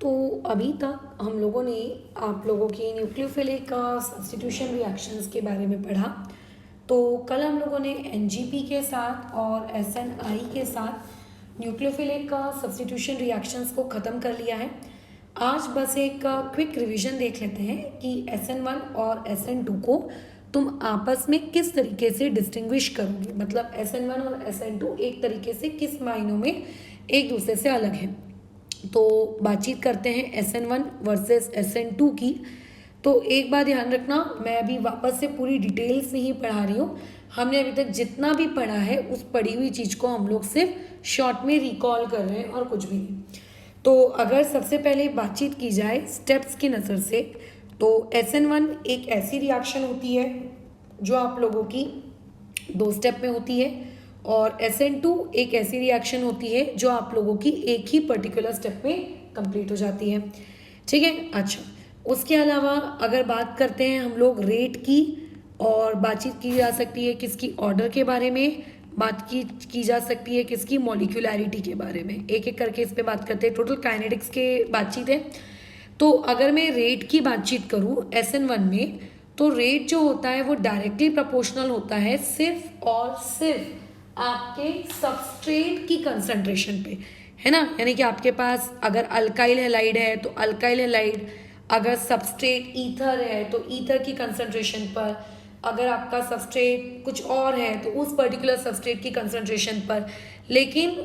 तो अभी तक हम लोगों ने आप लोगों की न्यूक्लियोफिलिक सब्स्टिट्यूशन रिएक्शंस के बारे में पढ़ा। तो कल हम लोगों ने एनजीपी के साथ और एसएनआई के साथ न्यूक्लियोफिलिक सब्स्टिट्यूशन रिएक्शंस को ख़त्म कर लिया है। आज बस एक क्विक रिवीजन देख लेते हैं कि SN1 और SN2 को तुम आपस में किस तरीके से डिस्टिंग्विश करोगे, मतलब SN1 और SN2 एक तरीके से किस मायनों में एक दूसरे से अलग है। तो बातचीत करते हैं SN1 वर्सेस SN2 की। तो एक बात ध्यान रखना, मैं अभी वापस से पूरी डिटेल्स नहीं पढ़ा रही हूँ। हमने अभी तक जितना भी पढ़ा है उस पढ़ी हुई चीज़ को हम लोग सिर्फ शॉर्ट में रिकॉल कर रहे हैं और कुछ भी नहीं। तो अगर सबसे पहले बातचीत की जाए स्टेप्स की नज़र से, तो SN1 एक ऐसी रिएक्शन होती है जो आप लोगों की 2 स्टेप में होती है, और SN2 एक ऐसी रिएक्शन होती है जो आप लोगों की एक ही पर्टिकुलर स्टेप में कंप्लीट हो जाती है। ठीक है। अच्छा, उसके अलावा अगर बात करते हैं हम लोग रेट की, और बातचीत की जा सकती है किसकी, ऑर्डर के बारे में, बात की जा सकती है किसकी, मॉलिक्यूलैरिटी के बारे में। एक एक करके इस पे बात करते हैं। टोटल काइनेटिक्स के बातचीत है। तो अगर मैं रेट की बातचीत करूँ SN1 में, तो रेट जो होता है वो डायरेक्टली प्रोपोर्शनल होता है सिर्फ और सिर्फ आपके सबस्ट्रेट की कंसंट्रेशन पे, है ना। यानी कि आपके पास अगर अल्काइल हैलाइड है तो अल्काइल हैलाइड, अगर सबस्ट्रेट ईथर है तो ईथर की कंसंट्रेशन पर, अगर आपका सबस्ट्रेट कुछ और है तो उस पर्टिकुलर सबस्ट्रेट की कंसंट्रेशन पर, लेकिन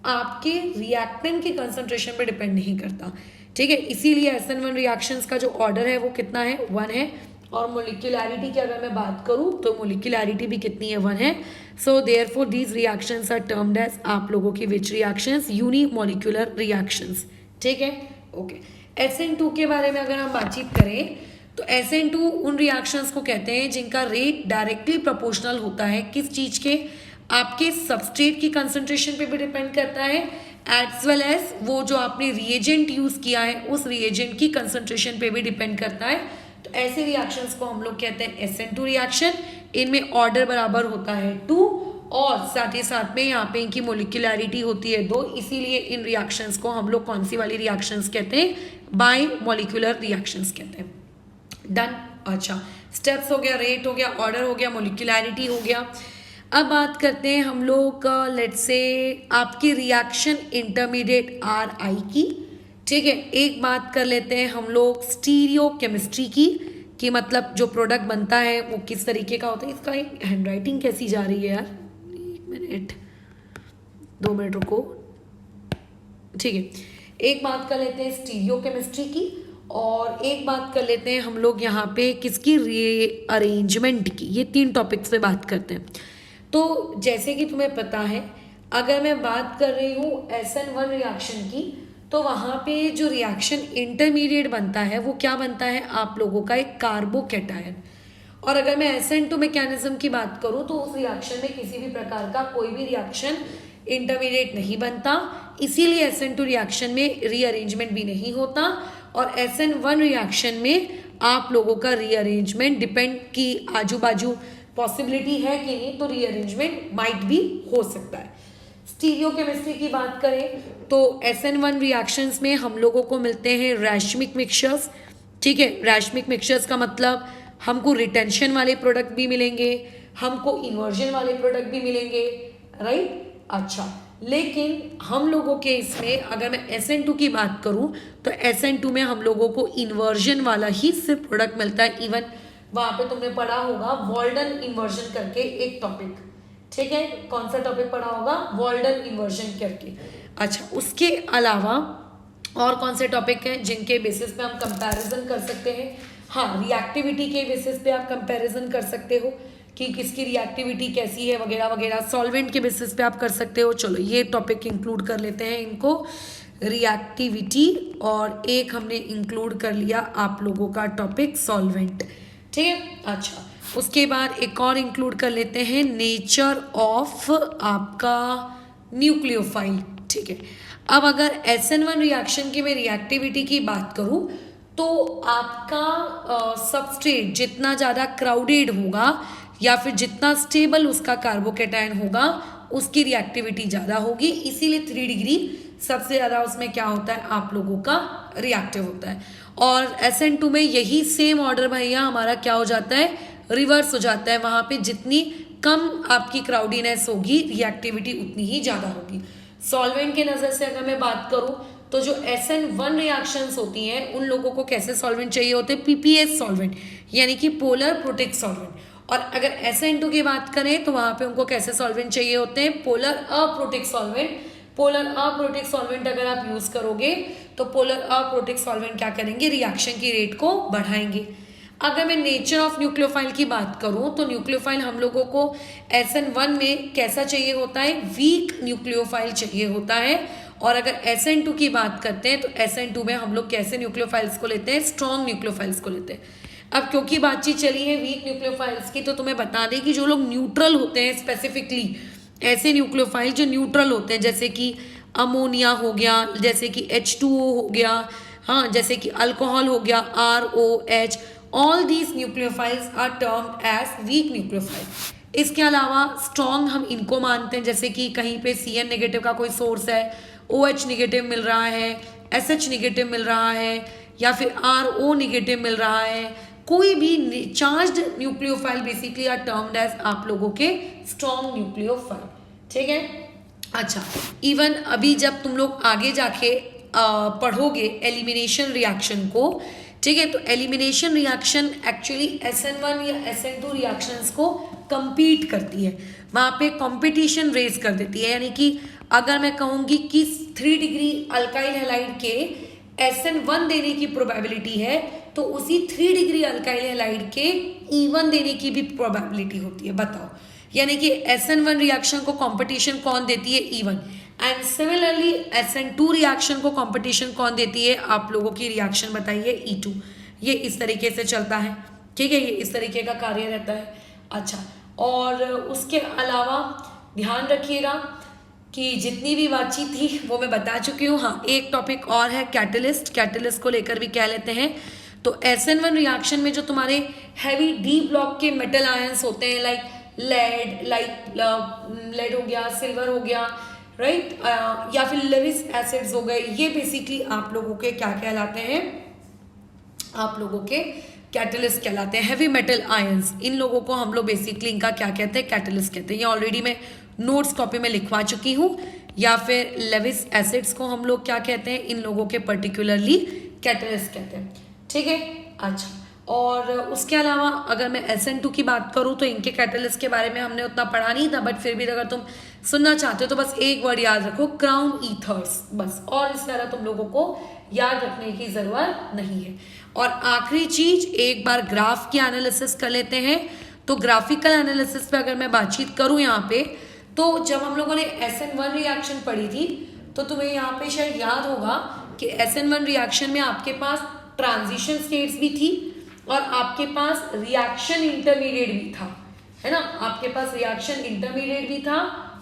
आपके रिएक्टेंट की कंसंट्रेशन पर डिपेंड नहीं करता। ठीक है। इसीलिए SN1 रिएक्शंस का जो ऑर्डर है वो कितना है, 1 है। और मोलिकुलैरिटी की अगर मैं बात करूं तो मोलिकुलैरिटी भी कितनी है, 1 है। So therefore these reactions are termed as आप लोगों की विच रिएक्शंस, यूनिमोलिकुलर रिएक्शंस। ठीक है। ओके। SN2 के बारे में अगर हम बातचीत करें तो SN2 उन रिएक्शंस को कहते हैं जिनका रेट डायरेक्टली प्रोपोर्शनल होता है किस चीज के, आपके सबस्ट्रेट की कंसंट्रेशन पे भी डिपेंड करता है, एज वेल एज वो जो आपने रिएजेंट यूज किया है उस रिएजेंट की कंसंट्रेशन पे भी डिपेंड करता है। तो ऐसे रिएक्शंस को हम लोग कहते हैं SN2 रिएक्शन। इनमें ऑर्डर बराबर होता है 2, और साथ ही साथ में यहाँ पे इनकी मोलिकुलैरिटी होती है 2। इसीलिए इन रिएक्शंस को हम लोग कौन सी वाली रिएक्शंस कहते हैं, बाय मॉलिक्यूलर रिएक्शंस कहते हैं। डन। अच्छा, स्टेप्स हो गया, रेट हो गया, ऑर्डर हो गया, मोलिकुलैरिटी हो गया। अब बात करते हैं हम लोग लेट्स से आपकी रिएक्शन इंटरमीडिएट RI की। ठीक है। एक बात कर लेते हैं हम लोग स्टीरियो केमिस्ट्री की, कि मतलब जो प्रोडक्ट बनता है वो किस तरीके का होता है। इसका एक हैंडराइटिंग कैसी जा रही है यार, 1 मिनट 2 मिनट रुको। ठीक है। एक बात कर लेते हैं स्टीरियो केमिस्ट्री की, और एक बात कर लेते हैं हम लोग यहाँ पे किसकी, रीअरेंजमेंट की। ये 3 टॉपिक्स पे बात करते हैं। तो जैसे कि तुम्हें पता है, अगर मैं बात कर रही हूँ SN1 रिएक्शन की, तो वहाँ पे जो रिएक्शन इंटरमीडिएट बनता है वो क्या बनता है, आप लोगों का एक कार्बोकैटायन। और अगर मैं SN2 मैकेनिज्म की बात करूँ तो उस रिएक्शन में किसी भी प्रकार का कोई भी रिएक्शन इंटरमीडिएट नहीं बनता, इसीलिए SN2 रिएक्शन में रीअरेंजमेंट भी नहीं होता। और SN1 रिएक्शन में आप लोगों का रीअरेंजमेंट डिपेंड की आजू बाजू पॉसिबिलिटी है कि नहीं, तो रीअरेंजमेंट माइट भी हो सकता है। स्टीरियो केमिस्ट्री की बात करें तो SN1 रिएक्शंस में हम लोगों को मिलते हैं रैशमिक मिक्सचर्स। ठीक है। रैशमिक मिक्सचर्स का मतलब हमको रिटेंशन वाले प्रोडक्ट भी मिलेंगे, हमको इन्वर्जन वाले प्रोडक्ट भी मिलेंगे, राइट। अच्छा, लेकिन हम लोगों के इसमें अगर मैं SN2 की बात करूं तो SN2 में हम लोगों को इन्वर्जन वाला ही सिर्फ प्रोडक्ट मिलता है। इवन वहां पे तुमने पढ़ा होगा वॉल्डन इन्वर्जन करके एक टॉपिक। ठीक है। कौन सा टॉपिक पढ़ा होगा, वॉल्डन इन्वर्जन करके। अच्छा, उसके अलावा और कौन से टॉपिक हैं जिनके बेसिस पे हम कंपैरिजन कर सकते हैं। हाँ, रिएक्टिविटी के बेसिस पे आप कंपैरिजन कर सकते हो कि किसकी रिएक्टिविटी कैसी है वगैरह वगैरह। सॉल्वेंट के बेसिस पे आप कर सकते हो। चलो ये टॉपिक इंक्लूड कर लेते हैं इनको, रिएक्टिविटी, और एक हमने इंक्लूड कर लिया आप लोगों का टॉपिक सॉल्वेंट। ठीक है। अच्छा, उसके बाद एक और इंक्लूड कर लेते हैं नेचर ऑफ आपका न्यूक्लियोफाइल। ठीक है। अब अगर SN1 रिएक्शन की मैं रिएक्टिविटी की बात करूं तो आपका सबस्ट्रेट जितना ज़्यादा क्राउडेड होगा या फिर जितना स्टेबल उसका कार्बोकैटायन होगा उसकी रिएक्टिविटी ज़्यादा होगी, इसीलिए 3 डिग्री सबसे ज़्यादा उसमें क्या होता है आप लोगों का रिएक्टिव होता है। और SN2 में यही सेम ऑर्डर भैया हमारा क्या हो जाता है, रिवर्स हो जाता है। वहाँ पे जितनी कम आपकी क्राउडीनेस होगी रिएक्टिविटी उतनी ही ज़्यादा होगी। सॉल्वेंट के नज़र से अगर मैं बात करूँ तो जो SN1 रिएक्शंस होती हैं उन लोगों को कैसे सॉल्वेंट चाहिए होते हैं, PPS सॉल्वेंट, यानी कि पोलर प्रोटिक सॉल्वेंट। और अगर SN2 की बात करें तो वहाँ पे उनको कैसे सॉल्वेंट चाहिए होते हैं, polar aprotic solvent. Polar aprotic solvent अगर आप यूज़ करोगे तो पोलर अप्रोटिक सॉल्वेंट क्या करेंगे, रिएक्शन की रेट को बढ़ाएंगे। अगर मैं नेचर ऑफ न्यूक्लियोफाइल की बात करूं तो न्यूक्लियोफाइल हम लोगों को SN1 में कैसा चाहिए होता है, वीक न्यूक्लियोफाइल चाहिए होता है। और अगर SN2 की बात करते हैं तो SN2 में हम लोग कैसे न्यूक्लियोफाइल्स को लेते हैं, स्ट्रॉन्ग न्यूक्लियोफाइल्स को लेते हैं। अब क्योंकि बातचीत चली है वीक न्यूक्लियोफाइल्स की तो तुम्हें बता दें कि जो लोग न्यूट्रल होते हैं, स्पेसिफिकली ऐसे न्यूक्लियोफाइल जो न्यूट्रल होते हैं, जैसे कि अमोनिया हो गया, जैसे कि H2O हो गया, हाँ, जैसे कि अल्कोहल हो गया ROH, all these nucleophiles are termed as weak nucleophile. इसके अलावा स्ट्रॉन्ग हम इनको मानते हैं, जैसे कि कहीं पे CN नेगेटिव का कोई सोर्स है, OH नेगेटिव मिल रहा है, SH नेगेटिव मिल रहा है, या फिर RO नेगेटिव मिल रहा है, कोई भी charged nucleophile basically are termed as आप लोगों के स्ट्रॉन्ग न्यूक्लियोफाइल। ठीक है, अच्छा, इवन अभी जब तुम लोग आगे जाके पढ़ोगे एलिमिनेशन रिएक्शन को, ठीक है, तो एलिमिनेशन रिएक्शन एक्चुअली SN1 या SN2 रिएक्शंस को compete करती है, वहाँ पे कंपटीशन रेज कर देती है। यानी कि अगर मैं कहूँगी कि 3 डिग्री अल्काइल हैलाइड के SN1 देने की प्रोबेबिलिटी है तो उसी 3 डिग्री अल्काइल हैलाइड के E1 देने की भी प्रोबेबिलिटी होती है। बताओ, यानी कि SN1 रिएक्शन को कंपटीशन कौन देती है, E1, and similarly SN2 reaction को कंपटीशन कौन देती है, आप लोगों की रिएक्शन बताइए, E2। ये इस तरीके से चलता है, ठीक है, ये इस तरीके का कार्य रहता है। अच्छा, और उसके अलावा ध्यान रखिएगा कि जितनी भी बातचीत थी वो मैं बता चुकी हूँ। हाँ, एक टॉपिक और है कैटलिस्ट, कैटलिस्ट को लेकर भी कह लेते हैं। तो SN1 रिएक्शन में जो तुम्हारे हैवी डी ब्लॉक के मेटल आयंस होते हैं, लाइक लेड हो गया, सिल्वर हो गया, राइट, या फिर लेविस एसिड्स हो गए, ये बेसिकली आप लोगों के क्या कहलाते हैं, आप लोगों के कैटलिस्ट कहलाते हैं। हैवी मेटल आयंस, इन लोगों को हम लोग बेसिकली इनका क्या कहते हैं, कैटलिस्ट कहते हैं। ये ऑलरेडी मैं नोट्स कॉपी में लिखवा चुकी हूँ। या फिर लेविस एसिड्स को हम लोग क्या कहते हैं, इन लोगों के पर्टिकुलरली कैटलिस्ट कहते हैं। ठीक है, अच्छा, और उसके अलावा अगर मैं SN2 की बात करूँ तो इनके कैटलिस्ट के बारे में हमने उतना पढ़ा नहीं था, बट फिर भी अगर तुम सुनना चाहते हो तो बस एक वर्ड याद रखो, क्राउन ईथर्स, बस, और इस तरह तुम लोगों को याद रखने की जरूरत नहीं है। और आखिरी चीज, एक बार ग्राफ की एनालिसिस कर लेते हैं। तो ग्राफिकल एनालिसिस पे अगर मैं बातचीत करूँ यहाँ पे, तो जब हम लोगों ने SN1 रिएक्शन पढ़ी थी तो तुम्हें यहाँ पे शायद याद होगा कि SN1 रिएक्शन में आपके पास ट्रांजिशन स्टेट्स भी थी और आपके पास रिएक्शन इंटरमीडिएट भी था, है ना, आपके पास रिएक्शन इंटरमीडिएट भी था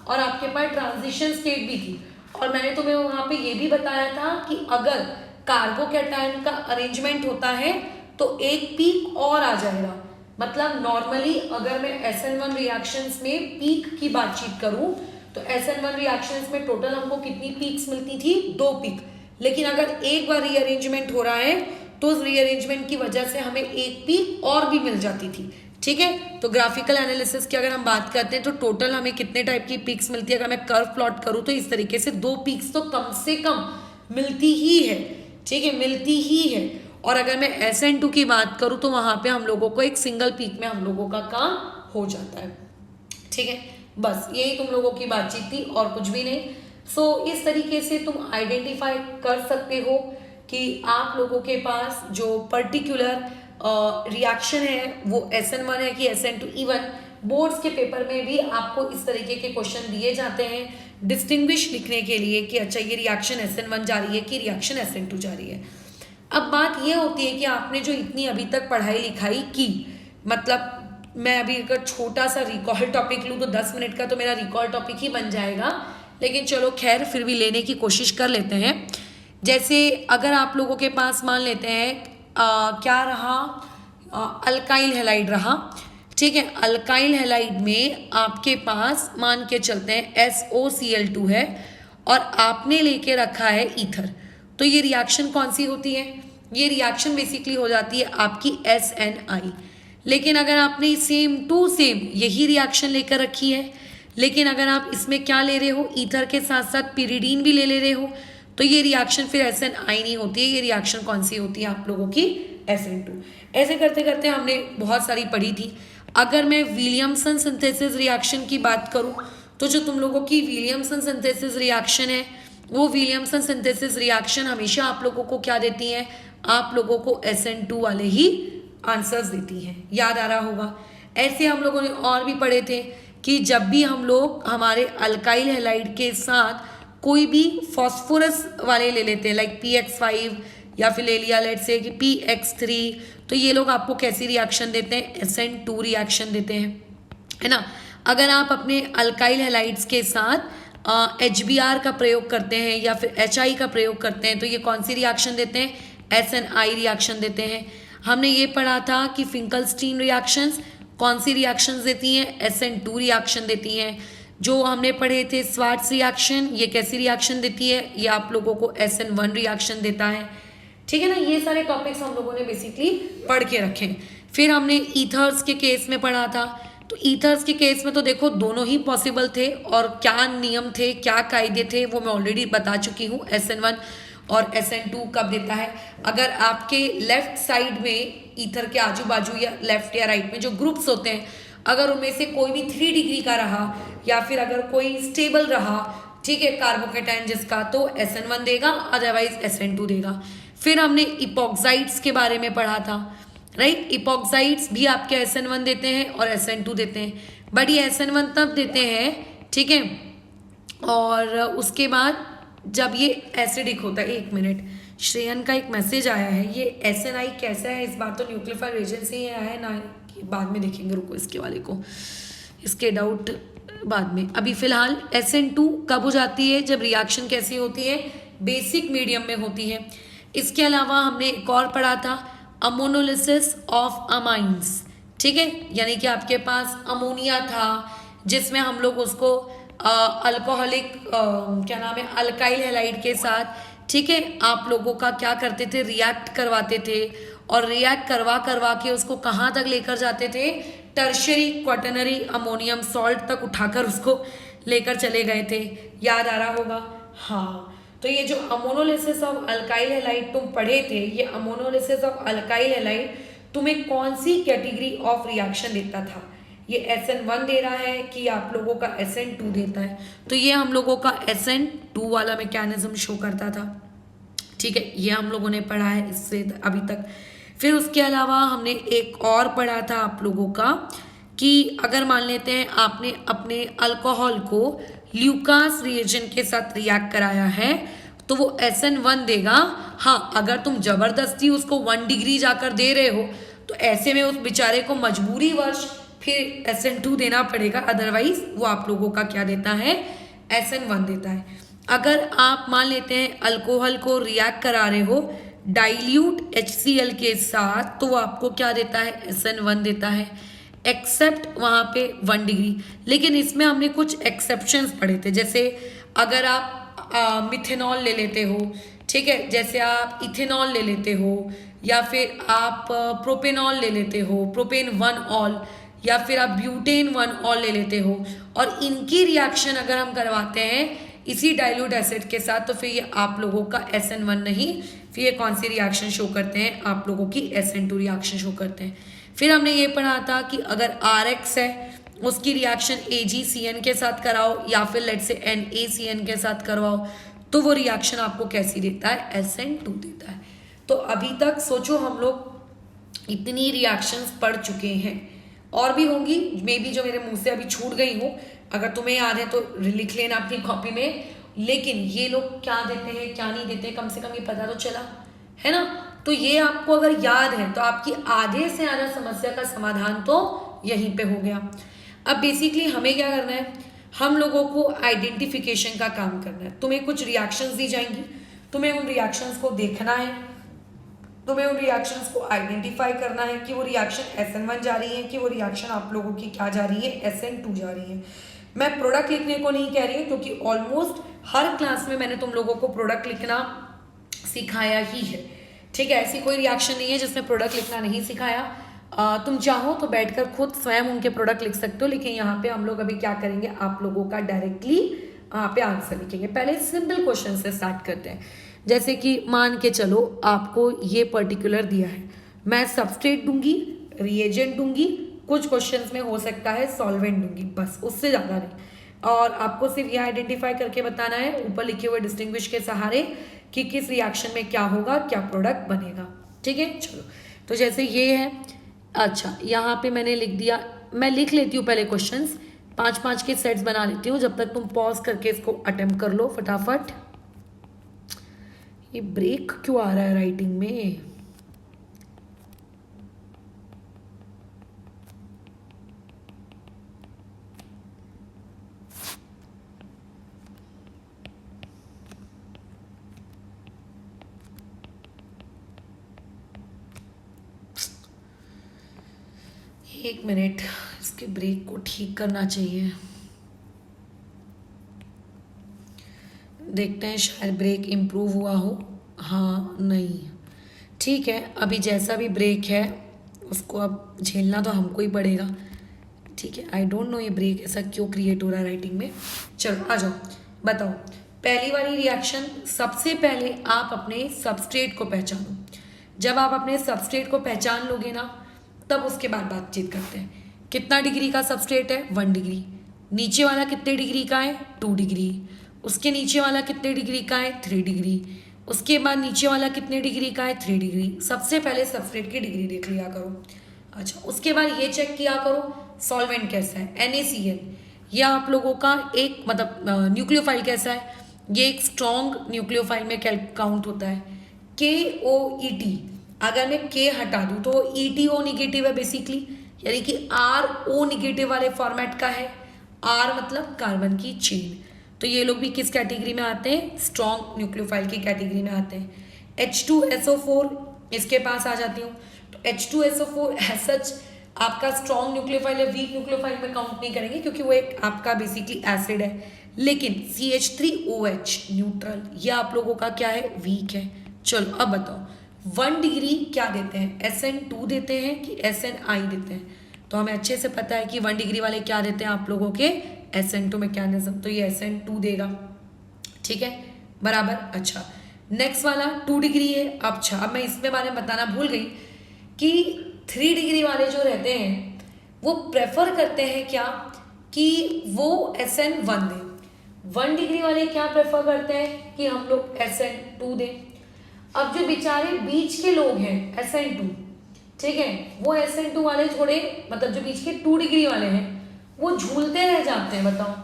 और आपके पास ट्रांजिशन स्टेट भी थी। और मैंने तुम्हें वहाँ पे ये भी बताया था कि अगर कार्बोकैटायन का अरेंजमेंट होता है तो एक पीक और आ जाएगा। मतलब नॉर्मली अगर मैं SN1 रिएक्शंस में पीक की बातचीत करूं तो SN1 रिएक्शंस में टोटल हमको कितनी पीक्स मिलती थी, 2 पीक। लेकिन अगर एक बार रीअरेंजमेंट हो रहा है तो उस रीअरेंजमेंट की वजह से हमें एक पीक और भी मिल जाती थी। ठीक है, तो ग्राफिकल एनालिसिस की अगर हम बात करते हैं तो टोटल हमें कितने टाइप की पीक्स मिलती है। अगर मैं कर्व प्लॉट करूं तो इस तरीके से 2 पीक्स तो कम से कम मिलती ही है। ठीक है, मिलती ही है। और अगर मैं SN2 की बात करूं तो वहां पे हम लोगों को एक सिंगल पीक में हम लोगों का काम हो जाता है। ठीक है, बस यही तुम लोगों की बातचीत थी और कुछ भी नहीं। सो इस तरीके से तुम आइडेंटिफाई कर सकते हो कि आप लोगों के पास जो पर्टिकुलर रिएक्शन है वो SN1 है कि SN2। इवन बोर्ड्स के पेपर में भी आपको इस तरीके के क्वेश्चन दिए जाते हैं डिस्टिंग्विश लिखने के लिए कि अच्छा ये रिएक्शन SN1 जा रही है कि रिएक्शन SN2 जा रही है। अब बात ये होती है कि आपने जो इतनी अभी तक पढ़ाई लिखाई की, मतलब मैं अभी अगर छोटा सा रिकॉल टॉपिक लूँ तो 10 मिनट का तो मेरा रिकॉल टॉपिक ही बन जाएगा, लेकिन चलो खैर फिर भी लेने की कोशिश कर लेते हैं। जैसे अगर आप लोगों के पास मान लेते हैं क्या रहा, अल्काइल हैलाइड रहा। ठीक है, अल्काइल हैलाइड में आपके पास मान के चलते हैं SOCl2 है और आपने लेके रखा है ईथर, तो ये रिएक्शन कौन सी होती है? ये रिएक्शन बेसिकली हो जाती है आपकी SNI। लेकिन अगर आपने सेम टू सेम यही रिएक्शन लेकर रखी है, लेकिन अगर आप इसमें क्या ले रहे हो, ईथर के साथ साथ पिरिडीन भी ले रहे हो, तो ये रिएक्शन फिर SNI नहीं होती है, ये रिएक्शन कौन सी होती है आप लोगों की? SN2। ऐसे करते करते हमने बहुत सारी पढ़ी थी। अगर मैं विलियमसन सिंथेसिस रिएक्शन की बात करूं, तो जो तुम लोगों की विलियमसन सिंथेसिस रिएक्शन है, वो विलियमसन सिंथेसिस रिएक्शन हमेशा आप लोगों को क्या देती है? आप लोगों को SN2 वाले ही आंसर्स देती हैं। याद आ रहा होगा। ऐसे हम लोगों ने और भी पढ़े थे कि जब भी हम लोग हमारे अल्काइल हैलाइड के साथ कोई भी फॉस्फोरस वाले ले लेते हैं, लाइक PX5 या फिर ले लिया लेट्स से कि PX3, तो ये लोग आपको कैसी रिएक्शन देते हैं? SN2 रिएक्शन देते हैं, है ना। अगर आप अपने अल्काइल हैलाइड्स के साथ HBr का प्रयोग करते हैं या फिर HI का प्रयोग करते हैं, तो ये कौन सी रिएक्शन देते हैं? SNI रिएक्शन देते हैं। हमने ये पढ़ा था कि फिंकलस्टीन रिएक्शंस कौन सी रिएक्शंस देती हैं? SN2 रिएक्शन देती हैं। जो हमने पढ़े थे स्वार्ट्स रिएक्शन, ये कैसी रिएक्शन देती है? ये आप लोगों को SN1 रिएक्शन देता है, ठीक है ना। ये सारे टॉपिक्स हम लोगों ने बेसिकली पढ़ के रखे। फिर हमने ईथर्स के केस में पढ़ा था, तो ईथर्स के केस में तो देखो दोनों ही पॉसिबल थे, और क्या नियम थे, क्या कायदे थे, वो मैं ऑलरेडी बता चुकी हूँ। SN1 और SN2 कब देता है? अगर आपके लेफ्ट साइड में ईथर के आजू बाजू या लेफ्ट या राइट में जो ग्रुप्स होते हैं, अगर उनमें से कोई भी 3 डिग्री का रहा या फिर अगर कोई स्टेबल रहा, ठीक है, कार्बोकेटाइन जिसका, तो SN1 देगा, अदरवाइज SN2 देगा। फिर हमने इपॉक्साइड्स के बारे में पढ़ा था, राइट। इपॉक्साइड्स भी आपके SN1 देते हैं और SN2 देते हैं, बट ये SN1 तब देते हैं, ठीक है। और उसके बाद जब ये एसिडिक होता है, 1 मिनट, श्रेयन का एक मैसेज आया है, ये SNI कैसा है इस बार? तो न्यूक्लियोफाइल रिएजेंट से ही आया है ना, कि बाद में देखेंगे, रुको इसके वाले को, इसके डाउट बाद में। अभी फिलहाल SN2 कब हो जाती है? जब रिएक्शन कैसी होती है? बेसिक मीडियम में होती है। इसके अलावा हमने एक और पढ़ा था अमोनोलिसिस ऑफ अमाइंस, ठीक है, यानी कि आपके पास अमोनिया था जिसमें हम लोग उसको अल्कोहलिक क्या नाम है, अल्काइल हैलाइड के साथ, ठीक है, आप लोगों का क्या करते थे? रिएक्ट करवाते थे, और रिएक्ट करवा करवा के उसको कहाँ तक लेकर जाते थे? टर्शरी क्वाटरनरी अमोनियम सॉल्ट तक उठाकर उसको लेकर चले गए थे। याद आ रहा होगा? हाँ। तो ये जो अमोनोलिसिस ऑफ अल्काइल हैलाइड तुम पढ़े थे, ये अमोनोलिसिस ऑफ अल्काइल हैलाइड तुम्हें कौन सी कैटेगरी ऑफ रिएक्शन देता था? ये SN1 दे रहा है कि आप लोगों का SN2 देता है? तो ये हम लोगों का SN2 वाला मैकेनिज्म शो करता था, ठीक है। ये हम लोगों ने पढ़ा है इससे अभी तक। फिर उसके अलावा हमने एक और पढ़ा था आप लोगों का कि अगर मान लेते हैं आपने अपने अल्कोहल को ल्यूकास रिएजेंट के साथ रिएक्ट कराया है, तो वो SN1 देगा। हाँ, अगर तुम जबरदस्ती उसको 1 डिग्री जाकर दे रहे हो, तो ऐसे में उस बेचारे को मजबूरी वर्ष फिर SN2 देना पड़ेगा, अदरवाइज वो आप लोगों का क्या देता है? SN1 देता है। अगर आप मान लेते हैं अल्कोहल को रिएक्ट करा रहे हो डाइल्यूट HCl के साथ, तो वो आपको क्या देता है? SN1 देता है, एक्सेप्ट वहाँ पे 1 डिग्री। लेकिन इसमें हमने कुछ एक्सेप्शंस पढ़े थे, जैसे अगर आप मिथेनॉल ले लेते हो, ठीक है, जैसे आप इथेनॉल ले लेते हो, या फिर आप प्रोपेनॉल ले लेते हो, प्रोपेन 1 ऑल, या फिर आप ब्यूटेन 1 ऑल ले लेते हो, और इनकी रिएक्शन अगर हम करवाते हैं इसी डाइल्यूट एसिड के साथ, तो फिर ये आप लोगों का SN1 नहीं, फिर ये कौन सी रिएक्शन शो करते हैं? आप लोगों की SN2 रिएक्शन शो करते हैं। फिर हमने ये पढ़ा था कि अगर RX है उसकी रिएक्शन AgCN के साथ कराओ या फिर लेट से NaCN के साथ करवाओ, तो वो रिएक्शन आपको कैसी देता है? SN2 देता है। तो अभी तक सोचो हम लोग इतनी रिएक्शंस पढ़ चुके हैं, और भी होंगी मे बी जो मेरे मुंह से अभी छूट गई हो, अगर तुम्हें याद है तो लिख लेना अपनी कॉपी में। लेकिन ये लोग क्या देते हैं क्या नहीं देते, कम से कम ये पता तो चला, है ना। तो ये आपको अगर याद है तो आपकी आधे से ज़्यादा समस्या का समाधान तो यहीं पे हो गया। अब बेसिकली हमें क्या करना है? हम लोगों को आइडेंटिफिकेशन का काम करना है। तुम्हें कुछ रिएक्शंस दी जाएंगी, तुम्हें उन रिएक्शंस को देखना है, तुम्हें उन रिएक्शंस को आइडेंटिफाई करना है कि वो रिएक्शन SN1 जा रही है कि वो रिएक्शन आप लोगों की क्या जा रही है? SN2 जा रही है। मैं प्रोडक्ट लिखने को नहीं कह रही हूँ, क्योंकि ऑलमोस्ट हर क्लास में मैंने तुम लोगों को प्रोडक्ट लिखना सिखाया ही है, ठीक है। ऐसी कोई रिएक्शन नहीं है जिसमें प्रोडक्ट लिखना नहीं सिखाया। तुम चाहो तो बैठकर खुद स्वयं उनके प्रोडक्ट लिख सकते हो, लेकिन यहाँ पे हम लोग अभी क्या करेंगे, आप लोगों का डायरेक्टली यहाँ पे आंसर लिखेंगे। पहले सिंपल क्वेश्चन से स्टार्ट करते हैं। जैसे कि मान के चलो आपको ये पर्टिकुलर दिया है, मैं सबस्ट्रेट दूंगी, रिएजेंट दूंगी, कुछ क्वेश्चंस में हो सकता है सॉल्वेंट दूंगी, बस उससे ज़्यादा नहीं। और आपको सिर्फ ये आइडेंटिफाई करके बताना है ऊपर लिखे हुए डिस्टिंग्विश के सहारे कि किस रिएक्शन में क्या होगा, क्या प्रोडक्ट बनेगा, ठीक है। चलो, तो जैसे ये है, अच्छा यहाँ पे मैंने लिख दिया, मैं लिख लेती हूँ पहले क्वेश्चंस, 5-5 के सेट्स बना लेती हूँ, जब तक तुम पॉज करके इसको अटेम्प्ट कर लो फटाफट। ये ब्रेक क्यों आ रहा है राइटिंग में? एक मिनट, इसके ब्रेक को ठीक करना चाहिए। देखते हैं शायद ब्रेक इम्प्रूव हुआ हो। हाँ नहीं, ठीक है, अभी जैसा भी ब्रेक है उसको अब झेलना तो हमको ही पड़ेगा, ठीक है। आई डोंट नो ये ब्रेक ऐसा क्यों क्रिएट हो रहा है राइटिंग में। चलो आ जाओ, बताओ। पहली वाली रिएक्शन, सबसे पहले आप अपने सबस्ट्रेट को पहचानो। जब आप अपने सबस्ट्रेट को पहचान लोगे ना, तब उसके बाद बातचीत करते हैं। कितना डिग्री का सबस्ट्रेट है? 1 डिग्री। नीचे वाला कितने डिग्री का है? 2 डिग्री। उसके नीचे वाला कितने डिग्री का है? 3 डिग्री। उसके बाद नीचे वाला कितने डिग्री का है? 3 डिग्री। सबसे पहले सबस्ट्रेट की डिग्री देख लिया करो। अच्छा, उसके बाद ये चेक किया करो सॉल्वेंट कैसा है, NaCl। यह आप लोगों का एक मतलब न्यूक्लियोफाइल कैसा है, ये एक स्ट्रॉन्ग न्यूक्लियोफाइल में काउंट होता है। KOET, अगर मैं K हटा दूँ तो ETO निगेटिव है बेसिकली, यानी कि RO निगेटिव वाले फॉर्मेट का है। R मतलब कार्बन की चेन, तो ये लोग भी किस कैटेगरी में आते हैं? स्ट्रॉन्ग न्यूक्लियोफाइल की कैटेगरी में आते हैं। H2SO4 इसके पास आ जाती हूँ, तो H2SO4 एज सच आपका स्ट्रॉन्ग न्यूक्लियोफाइल या वीक न्यूक्लियोफाइल में काउंट नहीं करेंगे, क्योंकि वो एक आपका बेसिकली एसिड है। लेकिन CH3OH न्यूट्रल, ये आप लोगों का क्या है? वीक है। चलो अब बताओ, 1 डिग्री क्या देते हैं? SN2 देते हैं कि SNI देते हैं? तो हमें अच्छे से पता है कि 1 डिग्री वाले क्या देते हैं आप लोगों के? SN2 मैकेनिज्म, तो ये SN2 देगा, ठीक है, बराबर। अच्छा, नेक्स्ट वाला 2 डिग्री है। अच्छा, अब मैं इसमें बारे में बताना भूल गई कि 3 डिग्री वाले जो रहते हैं वो प्रेफर करते हैं क्या, कि वो SN1 दें। 1 डिग्री वाले क्या प्रेफर करते हैं कि हम लोग SN2 दें। अब जो बेचारे बीच के लोग हैं SN2, ठीक है, वो SN2 वाले थोड़े मतलब जो बीच के 2 डिग्री वाले हैं वो झूलते रह जाते हैं। बताओ,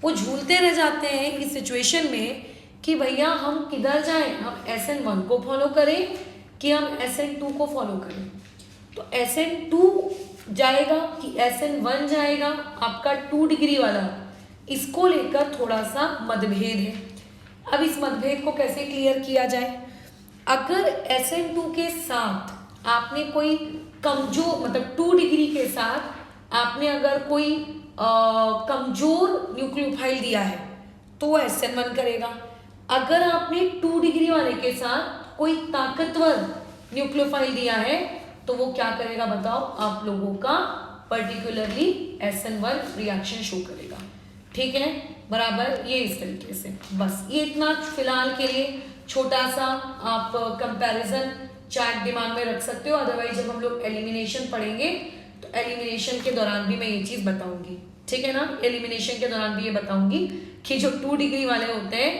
वो झूलते रह जाते हैं इस सिचुएशन में कि भैया हम किधर जाएं, हम SN1 को फॉलो करें कि हम SN2 को फॉलो करें। तो SN2 जाएगा कि SN1 जाएगा, आपका 2 डिग्री वाला, इसको लेकर थोड़ा सा मतभेद है। अब इस मतभेद को कैसे क्लियर किया जाए? अगर SN2 के साथ आपने कोई कमजोर मतलब 2 डिग्री के साथ आपने अगर कोई कमजोर न्यूक्लियोफाइल दिया है तो वो SN1 करेगा। अगर आपने 2 डिग्री वाले के साथ कोई ताकतवर न्यूक्लियोफाइल दिया है तो वो क्या करेगा बताओ? आप लोगों का पर्टिकुलरली SN1 रिएक्शन शो करेगा, ठीक है, बराबर। ये इस तरीके से, बस ये इतना फिलहाल के लिए छोटा सा आप कंपैरिजन चार्ट दिमाग में रख सकते हो। अदरवाइज जब हम लोग एलिमिनेशन पढ़ेंगे तो एलिमिनेशन के दौरान भी मैं ये चीज़ बताऊंगी, ठीक है ना। एलिमिनेशन के दौरान भी ये बताऊंगी कि जो 2 डिग्री वाले होते हैं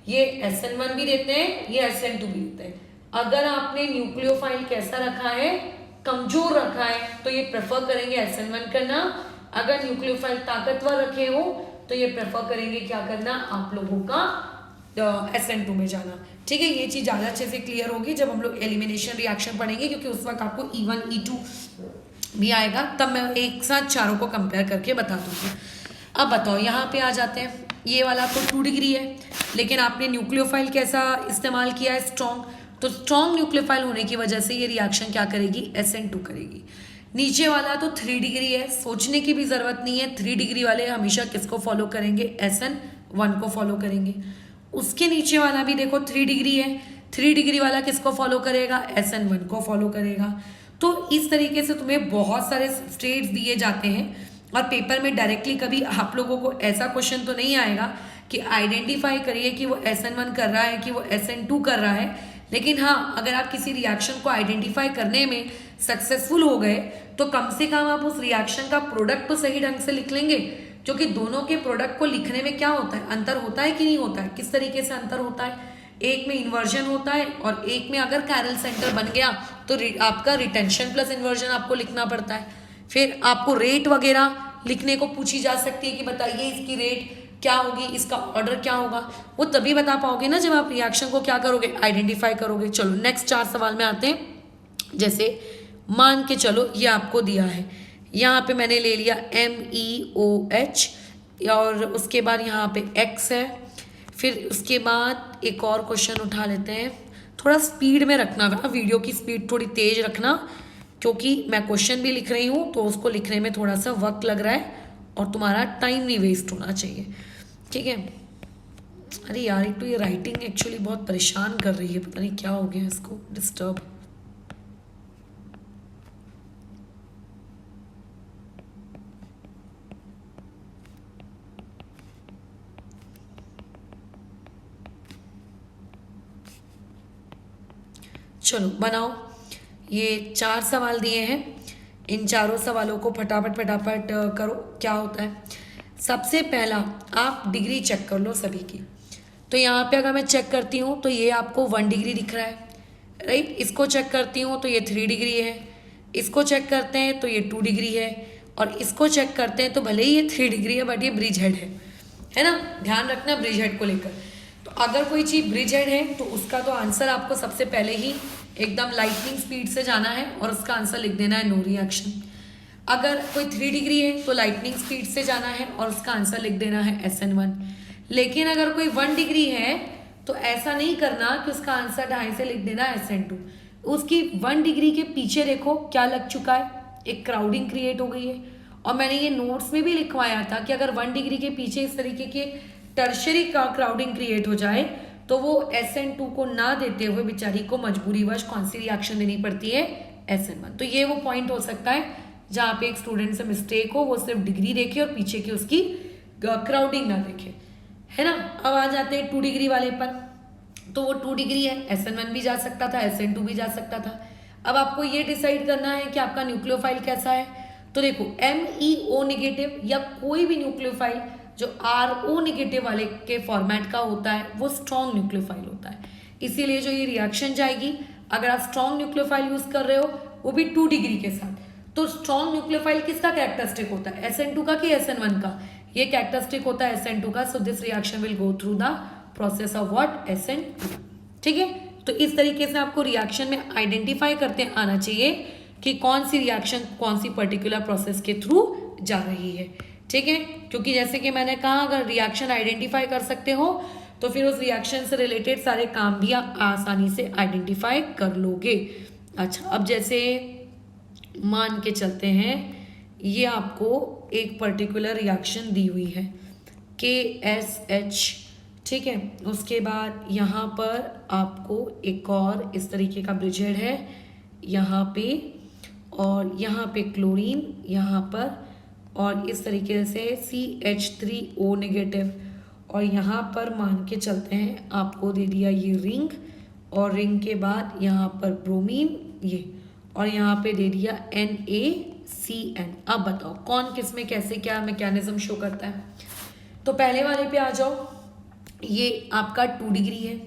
ये SN1 भी देते हैं, ये SN2 भी देते हैं। अगर आपने न्यूक्लियोफाइल कैसा रखा है, कमजोर रखा है, तो ये प्रेफर करेंगे SN1 करना। अगर न्यूक्लियोफाइल ताकतवर रखे हो तो ये प्रेफर करेंगे क्या करना? आप लोगों का SN2 में जाना, ठीक है। ये चीज़ ज़्यादा अच्छे से क्लियर होगी जब हम लोग एलिमिनेशन रिएक्शन पढ़ेंगे, क्योंकि उस वक्त आपको E1 E2 भी आएगा, तब मैं एक साथ चारों को कंपेयर करके बता दूंगी। अब बताओ, यहाँ पे आ जाते हैं। ये वाला तो 2 डिग्री है, लेकिन आपने न्यूक्लियोफाइल कैसा इस्तेमाल किया है? स्ट्रॉन्ग। तो स्ट्रॉन्ग न्यूक्लियोफाइल होने की वजह से ये रिएक्शन क्या करेगी? SN2 करेगी। नीचे वाला तो 3 डिग्री है, सोचने की भी ज़रूरत नहीं है। 3 डिग्री वाले हमेशा किसको फॉलो करेंगे? SN1 1 को फॉलो करेंगे। उसके नीचे वाला भी देखो 3 डिग्री है, 3 डिग्री वाला किसको फॉलो करेगा, SN1 को फॉलो करेगा। तो इस तरीके से तुम्हें बहुत सारे स्टेट्स दिए जाते हैं और पेपर में डायरेक्टली कभी आप लोगों को ऐसा क्वेश्चन तो नहीं आएगा कि आइडेंटिफाई करिए कि वो SN1 कर रहा है कि वो SN2 कर रहा है। लेकिन हाँ, अगर आप किसी रिएक्शन को आइडेंटिफाई करने में सक्सेसफुल हो गए तो कम से कम आप उस रिएक्शन का प्रोडक्ट तो सही ढंग से लिख लेंगे, क्योंकि दोनों के प्रोडक्ट को लिखने में क्या होता है, अंतर होता है कि नहीं होता है। किस तरीके से अंतर होता है, एक में इन्वर्जन होता है और एक में अगर कैरल सेंटर बन गया तो आपका रिटेंशन प्लस इन्वर्जन आपको लिखना पड़ता है। फिर आपको रेट वगैरह लिखने को पूछी जा सकती है कि बताइए इसकी रेट क्या होगी, इसका ऑर्डर क्या होगा। वो तभी बता पाओगे ना जब आप रिएक्शन को क्या करोगे, आइडेंटिफाई करोगे। चलो नेक्स्ट 4 सवाल में आते हैं। जैसे मान के चलो ये आपको दिया है, यहाँ पे मैंने ले लिया MEOH और उसके बाद यहाँ पे X है। फिर उसके बाद एक और क्वेश्चन उठा लेते हैं। थोड़ा स्पीड में रखना, वीडियो की स्पीड थोड़ी तेज रखना, क्योंकि मैं क्वेश्चन भी लिख रही हूँ तो उसको लिखने में थोड़ा सा वक्त लग रहा है और तुम्हारा टाइम नहीं वेस्ट होना चाहिए, ठीक है। अरे यार, एक तो ये राइटिंग एक्चुअली बहुत परेशान कर रही है, पता नहीं क्या हो गया इसको, डिस्टर्ब। चलो बनाओ, ये 4 सवाल दिए हैं, इन चारों सवालों को फटाफट फटाफट करो। क्या होता है, सबसे पहला आप डिग्री चेक कर लो सभी की। तो यहाँ पे अगर मैं चेक करती हूँ तो ये आपको 1 डिग्री दिख रहा है, राइट। इसको चेक करती हूँ तो ये 3 डिग्री है, इसको चेक करते हैं तो ये 2 डिग्री है, और इसको चेक करते हैं तो भले ही ये 3 डिग्री है बट ये ब्रिज हेड है ना। ध्यान रखना ब्रिज हेड को लेकर। तो अगर कोई चीज़ ब्रिज हेड है तो उसका तो आंसर आपको सबसे पहले ही एकदम लाइटनिंग स्पीड से जाना है और उसका आंसर लिख देना है नो रिएक्शन। अगर कोई 3 डिग्री है तो लाइटनिंग स्पीड से जाना है और उसका आंसर लिख देना है SN1। लेकिन अगर कोई 1 डिग्री है तो ऐसा नहीं करना कि उसका आंसर 2.5 से लिख देना SN2। उसकी 1 डिग्री के पीछे देखो क्या लग चुका है, एक क्राउडिंग क्रिएट हो गई है। और मैंने ये नोट्स में भी लिखवाया था कि अगर 1 डिग्री के पीछे इस तरीके के टर्शरी का क्राउडिंग क्रिएट हो जाए तो वो SN2 को ना देते हुए बेचारी को मजबूरीवश कौन सी रिएक्शन देनी पड़ती है, SN1। तो ये वो पॉइंट हो सकता है जहाँ पे एक स्टूडेंट से मिस्टेक हो, वो सिर्फ डिग्री देखे और पीछे की उसकी क्राउडिंग ना देखे, है ना। अब आ जाते हैं 2 डिग्री वाले पर। तो वो 2 डिग्री है, SN1 भी जा सकता था, SN2 भी जा सकता था। अब आपको ये डिसाइड करना है कि आपका न्यूक्लियोफाइल कैसा है। तो देखो MEO नेगेटिव या कोई भी न्यूक्लियोफाइल जो RO नेगेटिव वाले के फॉर्मेट का होता है वो स्ट्रॉन्ग न्यूक्लियोफाइल होता है। इसीलिए जो ये रिएक्शन जाएगी, अगर आप स्ट्रॉन्ग न्यूक्लियोफाइल यूज कर रहे हो वो भी 2 डिग्री के साथ, तो स्ट्रॉन्ग न्यूक्लियोफाइल किसका कैरेक्टरिस्टिक होता है, SN2 का कि SN1 का। ये कैरेक्टरिस्टिक होता है SN2 का। So this reaction will go through the process of what, SN2, ठीक है। तो इस तरीके से आपको रिएक्शन में आइडेंटिफाई करते आना चाहिए कि कौन सी रिएक्शन कौन सी पर्टिकुलर प्रोसेस के थ्रू जा रही है, ठीक है। क्योंकि जैसे कि मैंने कहा, अगर रिएक्शन आइडेंटिफाई कर सकते हो तो फिर उस रिएक्शन से रिलेटेड सारे काम भी आप आसानी से आइडेंटिफाई कर लोगे। अच्छा, अब जैसे मान के चलते हैं ये आपको एक पर्टिकुलर रिएक्शन दी हुई है KSH, ठीक है। उसके बाद यहाँ पर आपको एक और इस तरीके का ब्रिजेड है यहाँ पे, और यहाँ पे क्लोरीन यहाँ पर, और इस तरीके से CH3O नेगेटिव, और यहाँ पर मान के चलते हैं आपको दे दिया ये रिंग, और रिंग के बाद यहाँ पर ब्रोमीन ये, और यहाँ पे दे दिया NaCN। अब बताओ कौन किस में कैसे क्या मैकेनिज्म शो करता है। तो पहले वाले पे आ जाओ, ये आपका 2 डिग्री है।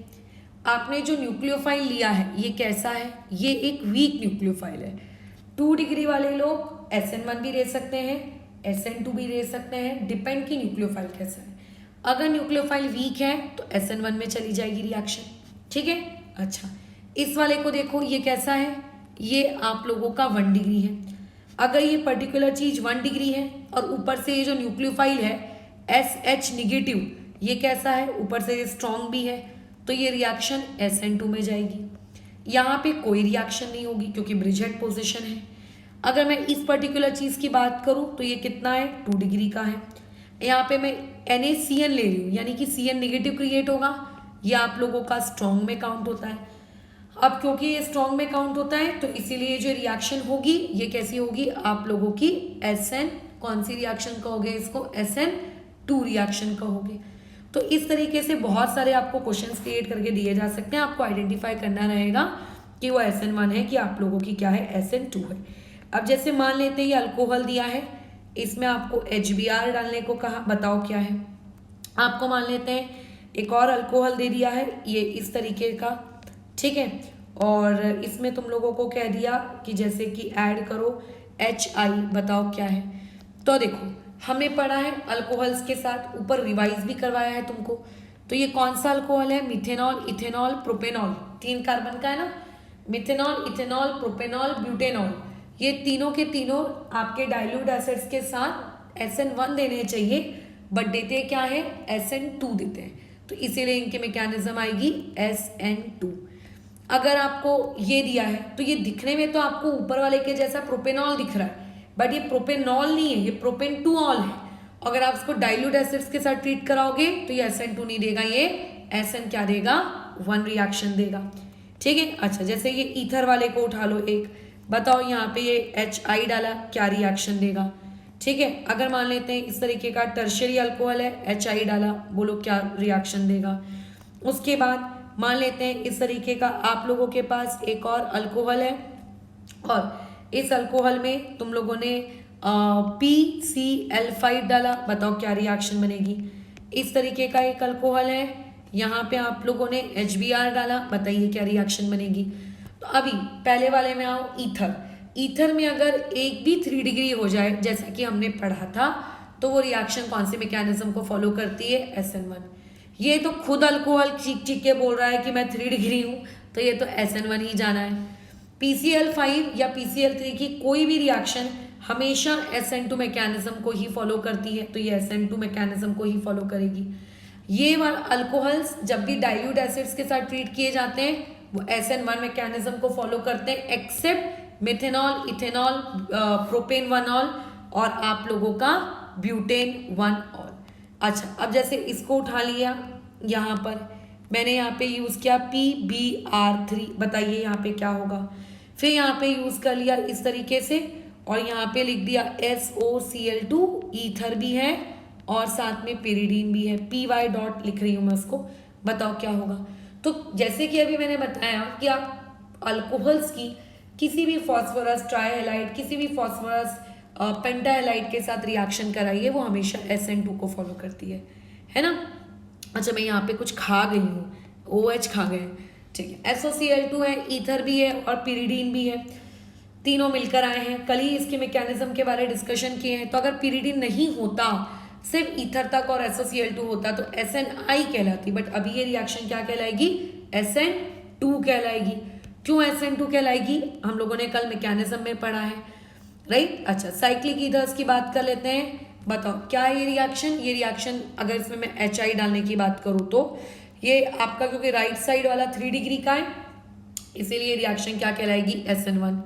आपने जो न्यूक्लियोफाइल लिया है ये कैसा है, ये एक वीक न्यूक्लियोफाइल है। 2 डिग्री वाले लोग SN1 भी ले सकते हैं, SN2 भी ले सकते हैं, डिपेंड की न्यूक्लियोफाइल कैसा है। अगर न्यूक्लियोफाइल वीक है तो SN1 में चली जाएगी रिएक्शन, ठीक है। अच्छा, इस वाले को देखो ये कैसा है, ये आप लोगों का 1 डिग्री है। अगर ये पर्टिकुलर चीज 1 डिग्री है और ऊपर से ये जो न्यूक्लियोफाइल है SH निगेटिव, ये कैसा है, ऊपर से ये स्ट्रॉन्ग भी है, तो ये रिएक्शन SN2 में जाएगी। यहाँ पे कोई रिएक्शन नहीं होगी क्योंकि ब्रिजेड पोजिशन है। अगर मैं इस पर्टिकुलर चीज की बात करूँ तो ये कितना है, 2 डिग्री का है। यहाँ पे मैं NaCN ले रही हूँ, यानी कि CN नेगेटिव क्रिएट होगा, ये आप लोगों का स्ट्रॉन्ग में काउंट होता है। अब क्योंकि ये स्ट्रॉन्ग में काउंट होता है तो इसीलिए जो रिएक्शन होगी ये कैसी होगी, आप लोगों की SN, कौन सी रिएक्शन कहोगे इसको, SN2 रिएक्शन कहोगे। तो इस तरीके से बहुत सारे आपको क्वेश्चंस क्रिएट करके दिए जा सकते हैं, आपको आइडेंटिफाई करना रहेगा कि वो SN1 है कि आप लोगों की क्या है, SN2 है। अब जैसे मान लेते हैं ये अल्कोहल दिया है, इसमें आपको HBr डालने को कहा, बताओ क्या है। आपको मान लेते हैं एक और अल्कोहल दे दिया है ये इस तरीके का, ठीक है, और इसमें तुम लोगों को कह दिया कि जैसे कि ऐड करो HI, बताओ क्या है। तो देखो हमने पढ़ा है अल्कोहल्स के साथ, ऊपर रिवाइज भी करवाया है तुमको। तो ये कौन सा अल्कोहल है, मिथेनॉल, इथेनॉल, प्रोपेनॉल, 3 कार्बन का है ना, मिथेनॉल, इथेनॉल, प्रोपेनॉल, ब्यूटेनॉल, ये तीनों के तीनों आपके डाइल्यूट एसिड्स के साथ SN1 देने चाहिए, बट देते क्या है, SN2 देते हैं, तो इसीलिए इनके मैकेनिज्म आएगी SN2। अगर आपको ये दिया है तो ये दिखने में तो आपको ऊपर वाले के जैसा प्रोपेनॉल दिख रहा है, बट ये प्रोपेनॉल नहीं है, ये प्रोपेन2ऑल है। अगर आप इसको डाइल्यूट एसिड्स के साथ ट्रीट कराओगे तो ये SN2 नहीं देगा, ये SN क्या देगा, 1 रिएक्शन देगा, ठीक है। अच्छा जैसे ये ईथर वाले को उठा लो एक, बताओ यहाँ पे ये HI डाला, क्या रिएक्शन देगा, ठीक है। अगर मान लेते हैं इस तरीके का टर्शियरी अल्कोहल है, HI डाला, बोलो क्या रिएक्शन देगा। उसके बाद मान लेते हैं इस तरीके का आप लोगों के पास एक और अल्कोहल है, और इस अल्कोहल में तुम लोगों ने PCl5 डाला, बताओ क्या रिएक्शन बनेगी। इस तरीके का एक अल्कोहल है, यहाँ पे आप लोगों ने HBr डाला, बताइए क्या रिएक्शन बनेगी। तो अभी पहले वाले में आओ, ईथर। ईथर में अगर एक भी 3 डिग्री हो जाए जैसा कि हमने पढ़ा था, तो वो रिएक्शन कौन से मैकेनिज्म को फॉलो करती है, SN1। ये तो खुद अल्कोहल चीख चीख के बोल रहा है कि मैं 3 डिग्री हूँ, तो ये तो SN1 ही जाना है। PCl5 या PCl3 की कोई भी रिएक्शन हमेशा SN2 मैकेनिज्म को ही फॉलो करती है, तो ये SN2 मैकेनिज्म को ही फॉलो करेगी। ये अल्कोहल्स जब भी डाइल्यूट एसिड्स के साथ ट्रीट किए जाते हैं वो SN1 मैकेनिज्म को फॉलो करते हैं, एक्सेप्ट मिथेनॉल, इथेनॉल, प्रोपेन1ऑल और आप लोगों का ब्यूटेन1ऑल। अच्छा अब जैसे इसको उठा लिया, यहाँ पर मैंने यहाँ पे यूज़ किया PBr3, बताइए यहाँ पे क्या होगा। फिर यहाँ पे यूज़ कर लिया इस तरीके से, और यहाँ पे लिख दिया SOCl2, ईथर भी है और साथ में पेरिडीन भी है, PY डॉट लिख रही हूँ मैं उसको, बताओ क्या होगा। तो जैसे कि अभी मैंने बताया कि आप अल्कोहल्स की किसी भी फॉस्फोरस ट्राइहेलाइड, किसी भी फॉस्फोरस पेंटाहेलाइड के साथ रिएक्शन कराइए, वो हमेशा SN2 को फॉलो करती है ना। अच्छा मैं यहाँ पे कुछ खा गई हूँ, OH खा गए, ठीक है। SOCl2 है, ईथर भी है और पिरिडीन भी है, तीनों मिलकर आए हैं। कल ही इसके मैकेनिज्म के बारे में डिस्कशन किए हैं। तो अगर पिरिडीन नहीं होता, सिर्फ ईथर तक और SOCl2 होता तो SNI कहलाती, बट अभी ये रिएक्शन क्या कहलाएगी, SN2 कहलाएगी। क्यों SN2 कहलाएगी, हम लोगों ने कल मैकेनिज्म में पढ़ा है, राइट। अच्छा साइक्लिक ईथर्स की बात कर लेते हैं, बताओ क्या है ये रिएक्शन अगर इसमें मैं HI डालने की बात करूँ तो ये आपका, क्योंकि राइट साइड वाला 3 डिग्री का है इसीलिए रिएक्शन क्या कहलाएगी, SN1।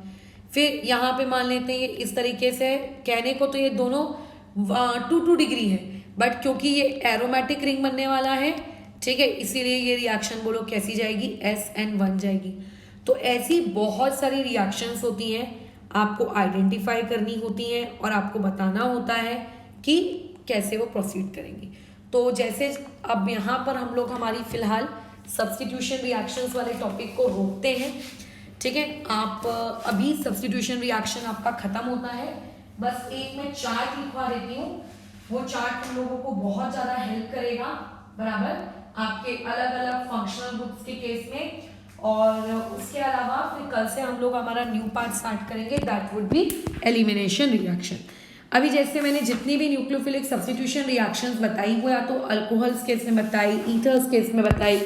फिर यहाँ पे मान लेते हैं ये इस तरीके से, कहने को तो ये दोनों 2 डिग्री है, बट क्योंकि ये एरोमेटिक रिंग बनने वाला है, ठीक है, इसीलिए ये रिएक्शन बोलो कैसी जाएगी, SN1 जाएगी। तो ऐसी बहुत सारी रिएक्शंस होती हैं, आपको आइडेंटिफाई करनी होती हैं और आपको बताना होता है कि कैसे वो प्रोसीड करेंगी। तो जैसे अब यहाँ पर हम लोग हमारी फिलहाल सब्स्टिट्यूशन रिएक्शंस वाले टॉपिक को रोकते हैं, ठीक है। आप अभी सब्स्टिट्यूशन रिएक्शन आपका खत्म होता है, बस एक मैं चार्ट लिखवा देती हूँ, वो चार्ट हम लोगों को बहुत ज़्यादा हेल्प करेगा, बराबर, आपके अलग अलग फंक्शनल ग्रुप्स के केस में। और उसके अलावा फिर कल से हम लोग हमारा न्यू पार्ट स्टार्ट करेंगे, that would be elimination reaction. अभी जैसे मैंने जितनी भी न्यूक्लियोफिलिक सब्स्टिट्यूशन रिएक्शंस बताई, वो या तो अल्कोहल्स केस में बताई, ईथर्स केस में बताई,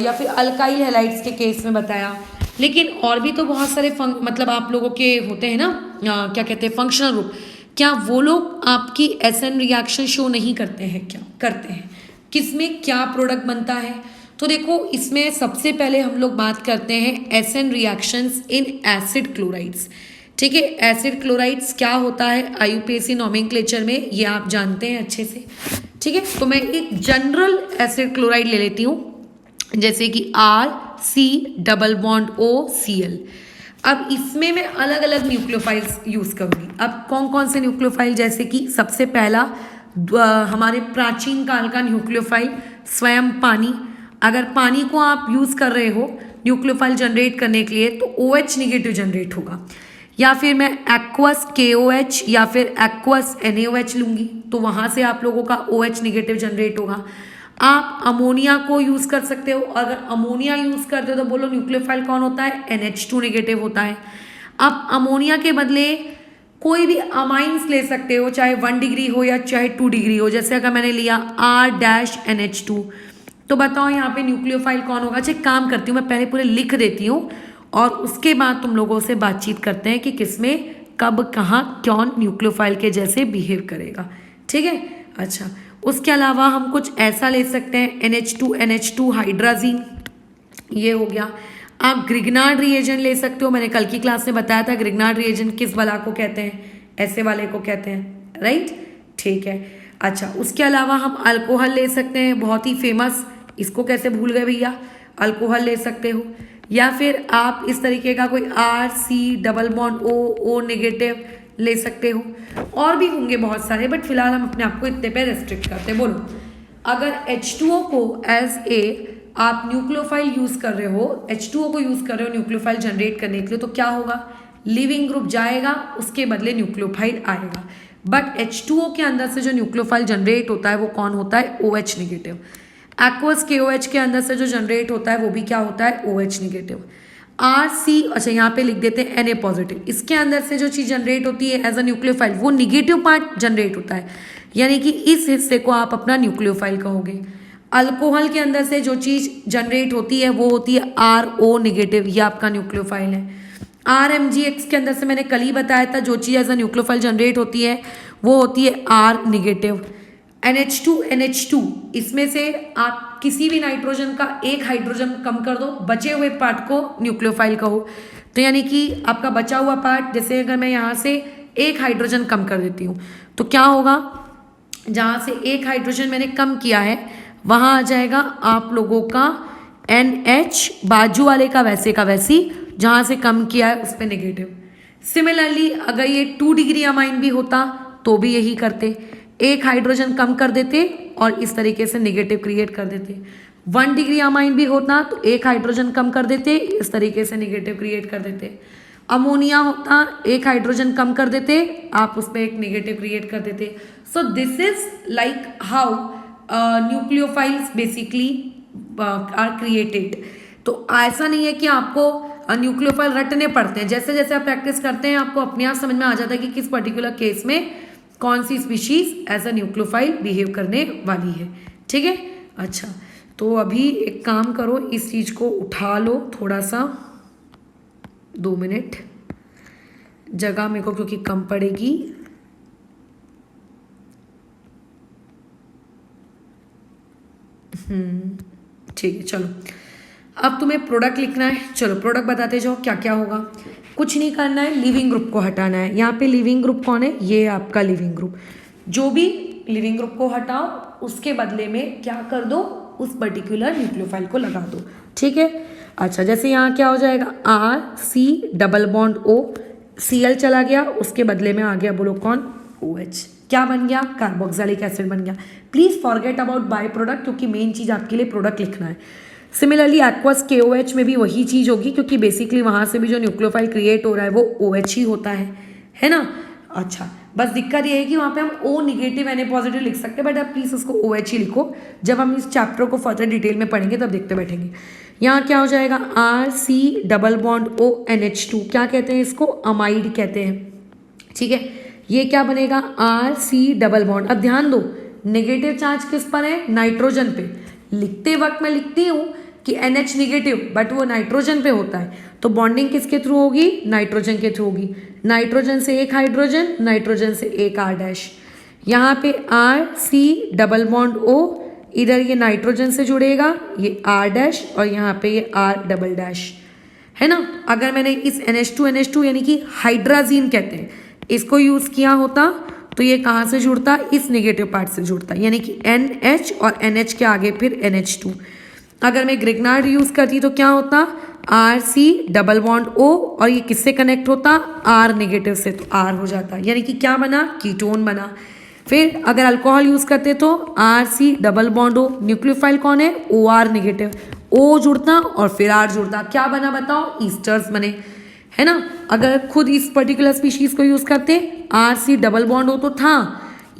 या फिर अल्काइल हैलाइड्स के केस में बताया, लेकिन और भी तो बहुत सारे मतलब आप लोगों के होते हैं ना, क्या कहते हैं, फंक्शनल ग्रुप। क्या वो लोग आपकी SN रिएक्शन शो नहीं करते हैं, क्या करते हैं, किसमें क्या प्रोडक्ट बनता है। तो देखो इसमें सबसे पहले हम लोग बात करते हैं SN reactions in acid chlorides, ठीक है। एसिड क्लोराइड्स क्या होता है IUPAC नॉमेनक्लेचर में, ये आप जानते हैं अच्छे से, ठीक है, तो मैं एक जनरल एसिड क्लोराइड ले लेती हूँ, जैसे कि RC डबल बॉन्ड OCl। अब इसमें मैं अलग अलग न्यूक्लियोफाइल्स यूज करूंगी। अब कौन कौन से न्यूक्लियोफाइल, जैसे कि सबसे पहला हमारे प्राचीन काल का न्यूक्लियोफाइल स्वयं पानी। अगर पानी को आप यूज कर रहे हो न्यूक्लियोफाइल जनरेट करने के लिए तो OH निगेटिव जनरेट होगा, या फिर मैं एक्वस KOH या फिर एक्वस NaOH लूंगी तो वहां से आप लोगों का OH निगेटिव जनरेट होगा। आप अमोनिया को यूज कर सकते हो, अगर अमोनिया यूज करते हो तो बोलो न्यूक्लियोफाइल कौन होता है, NH2 निगेटिव होता है। आप अमोनिया के बदले कोई भी अमाइंस ले सकते हो, चाहे 1 डिग्री हो या चाहे 2 डिग्री हो। जैसे अगर मैंने लिया R-NH2 तो बताओ यहाँ पे न्यूक्लियोफाइल कौन होगा। अच्छा, काम करती हूँ मैं, पहले पूरे लिख देती हूँ और उसके बाद तुम लोगों से बातचीत करते हैं कि किसमें कब कहाँ कौन न्यूक्लियोफाइल के जैसे बिहेव करेगा। ठीक है, अच्छा, उसके अलावा हम कुछ ऐसा ले सकते हैं NH2 हाइड्राजीन, ये हो गया। आप ग्रिग्नार्ड रिएजेंट ले सकते हो, मैंने कल की क्लास में बताया था ग्रिग्नार्ड रिएजेंट किस वाला को कहते हैं, ऐसे वाले को कहते हैं, राइट। ठीक है, अच्छा, उसके अलावा हम अल्कोहल ले सकते हैं, बहुत ही फेमस, इसको कैसे भूल गए भैया, अल्कोहल ले सकते हो। या फिर आप इस तरीके का कोई RC double bond O negative ले सकते हो, और भी होंगे बहुत सारे, बट फिलहाल हम अपने आप को इतने पे रेस्ट्रिक्ट करते हैं। बोलो, अगर H2O को एज ए आप न्यूक्लियोफाइल यूज कर रहे हो, H2O को यूज कर रहे हो न्यूक्लियोफाइल जनरेट करने के लिए, तो क्या होगा, लिविंग ग्रुप जाएगा, उसके बदले न्यूक्लियोफाइल आएगा। बट H2O के अंदर से जो न्यूक्लियोफाइल जनरेट होता है वो कौन होता है, OH निगेटिव। एक्वस KOH के अंदर से जो जनरेट होता है वो भी क्या होता है, OH निगेटिव। RC, अच्छा यहाँ पे लिख देते हैं Na पॉजिटिव, इसके अंदर से जो चीज जनरेट होती है एज अ न्यूक्लियोफाइल वो निगेटिव पार्ट जनरेट होता है, यानी कि इस हिस्से को आप अपना न्यूक्लियोफाइल कहोगे। अल्कोहल के अंदर से जो चीज जनरेट होती है वो होती है RO निगेटिव, ये आपका न्यूक्लियोफाइल है। RMgX के अंदर से मैंने कल ही बताया था जो चीज एज अ न्यूक्लियोफाइल जनरेट होती है वो होती है R निगेटिव। NH2 इसमें से आप किसी भी नाइट्रोजन का एक हाइड्रोजन कम कर दो, बचे हुए पार्ट को न्यूक्लियोफाइल कहो। तो यानी कि आपका बचा हुआ पार्ट, जैसे अगर मैं यहाँ से एक हाइड्रोजन कम कर देती हूँ तो क्या होगा, जहाँ से एक हाइड्रोजन मैंने कम किया है वहाँ आ जाएगा आप लोगों का NH, बाजू वाले का वैसे का वैसी, जहाँ से कम किया है उस पर नेगेटिव। सिमिलरली अगर ये 2 डिग्री अमाइन भी होता तो भी यही करते, एक हाइड्रोजन कम कर देते और इस तरीके से नेगेटिव क्रिएट कर देते। 1 डिग्री अमाइन भी होता तो एक हाइड्रोजन कम कर देते, इस तरीके से नेगेटिव क्रिएट कर देते। अमोनिया होता, एक हाइड्रोजन कम कर देते, आप उस पर एक नेगेटिव क्रिएट कर देते। So this is like how nucleophiles basically are created. तो ऐसा नहीं है कि आपको न्यूक्लियोफाइल रटने पड़ते हैं, जैसे जैसे आप प्रैक्टिस करते हैं आपको अपने आप समझ में आ जाता है कि किस पर्टिकुलर केस में कौन सी species as a nucleophile behave करने वाली है। ठीक है, अच्छा, तो अभी एक काम करो, इस चीज को उठा लो थोड़ा सा, 2 मिनट जगह मेरे को क्योंकि कम पड़ेगी। ठीक है, चलो अब तुम्हें प्रोडक्ट लिखना है, चलो प्रोडक्ट बताते जाओ क्या क्या होगा। कुछ नहीं करना है, लिविंग ग्रुप को हटाना है। यहाँ पे लिविंग ग्रुप कौन है, ये आपका लिविंग ग्रुप। जो भी लिविंग ग्रुप को हटाओ उसके बदले में क्या कर दो, उस पर्टिकुलर न्यूक्लियोफाइल को लगा दो। ठीक है, अच्छा, जैसे यहाँ क्या हो जाएगा, RC डबल बॉन्ड OCl चला गया, उसके बदले में आ गया, बोलो कौन, OH। क्या बन गया, कार्बोक्सिलिक एसिड बन गया। Please forget about by product, क्योंकि मेन चीज आपके लिए प्रोडक्ट लिखना है। सिमिलरली एक्वस KOH में भी वही चीज होगी, क्योंकि बेसिकली वहां से भी जो न्यूक्लियोफाइल क्रिएट हो रहा है वो OH ही होता है ना। अच्छा, बस दिक्कत ये है कि वहाँ पे हम O निगेटिव Na पॉजिटिव लिख सकते हैं, बट आप प्लीज उसको OH ही लिखो, जब हम इस चैप्टर को फर्दर डिटेल में पढ़ेंगे तब देखते बैठेंगे। यहाँ क्या हो जाएगा, RC डबल बॉन्ड ONH2, क्या कहते हैं इसको, अमाइड कहते हैं। ठीक है, ये क्या बनेगा, RC डबल बॉन्ड। अब ध्यान दो, नेगेटिव चार्ज किस पर है, नाइट्रोजन पे। लिखते वक्त मैं लिखती हूँ कि NH निगेटिव, बट वो नाइट्रोजन पे होता है, तो बॉन्डिंग किसके थ्रू होगी, नाइट्रोजन के थ्रू होगी। नाइट्रोजन से एक हाइड्रोजन, नाइट्रोजन से एक R-। यहाँ पे RC डबल बॉन्ड O, इधर ये नाइट्रोजन से जुड़ेगा, ये R- और यहाँ पे ये R डबल डैश, है ना। अगर मैंने इस NH2 यानी कि हाइड्राजीन कहते हैं, इसको यूज किया होता तो ये कहाँ से जुड़ता, इस नेगेटिव पार्ट से जुड़ता, यानी कि NH और NH के आगे फिर NH2। अगर मैं ग्रिग्नार्ड यूज करती तो क्या होता, RC डबल बॉन्ड O, और ये किससे कनेक्ट होता, R नेगेटिव से, तो R हो जाता, यानी कि क्या बना, कीटोन बना। फिर अगर अल्कोहल यूज करते तो RC double bond O, nucleophile कौन है, OR नेगेटिव, O जुड़ता और फिर R जुड़ता, क्या बना बताओ, ईस्टर्स बने, है ना। अगर खुद इस पर्टिकुलर स्पीशीज को यूज करते, RC डबल बॉन्ड O तो था,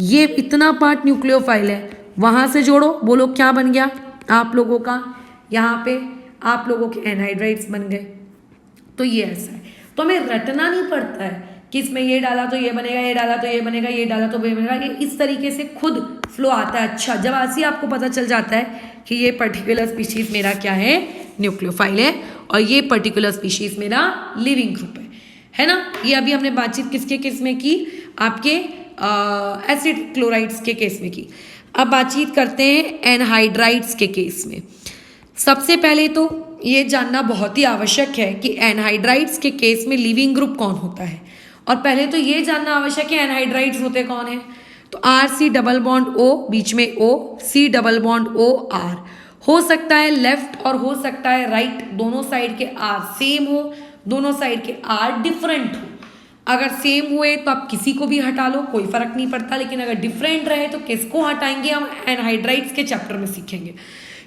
ये इतना पार्ट न्यूक्लियोफाइल है, वहां से जोड़ो, बोलो क्या बन गया आप लोगों का, यहाँ पे आप लोगों के एनहाइड्राइड्स बन गए। तो ये ऐसा है, तो हमें रटना नहीं पड़ता है कि इसमें ये डाला तो ये बनेगा, ये डाला तो ये बनेगा, ये डाला तो ये बनेगा, ये इस तरीके से खुद फ्लो आता है। अच्छा, जब ऐसे आपको पता चल जाता है कि ये पर्टिकुलर स्पीशीज मेरा क्या है, न्यूक्लियोफाइल है, और ये पर्टिकुलर स्पीशीज मेरा लिविंग ग्रुप है ना। ये अभी हमने बातचीत किसके केस में की, आपके एसिड क्लोराइड्स के केस में की। अब बातचीत करते हैं एनहाइड्राइड्स के केस में। सबसे पहले तो ये जानना बहुत ही आवश्यक है कि एनहाइड्राइड्स के केस में लिविंग ग्रुप कौन होता है, और पहले तो ये जानना आवश्यक है एनहाइड्राइड्स होते कौन है। तो RC डबल बॉन्ड O, बीच में O, C double bond O R, हो सकता है लेफ्ट और हो सकता है राइट, दोनों साइड के R सेम हो, दोनों साइड के R डिफरेंट हो। अगर सेम हुए तो आप किसी को भी हटा लो, कोई फर्क नहीं पड़ता, लेकिन अगर डिफरेंट रहे तो किसको हटाएंगे, हम एनहाइड्राइड्स के चैप्टर में सीखेंगे,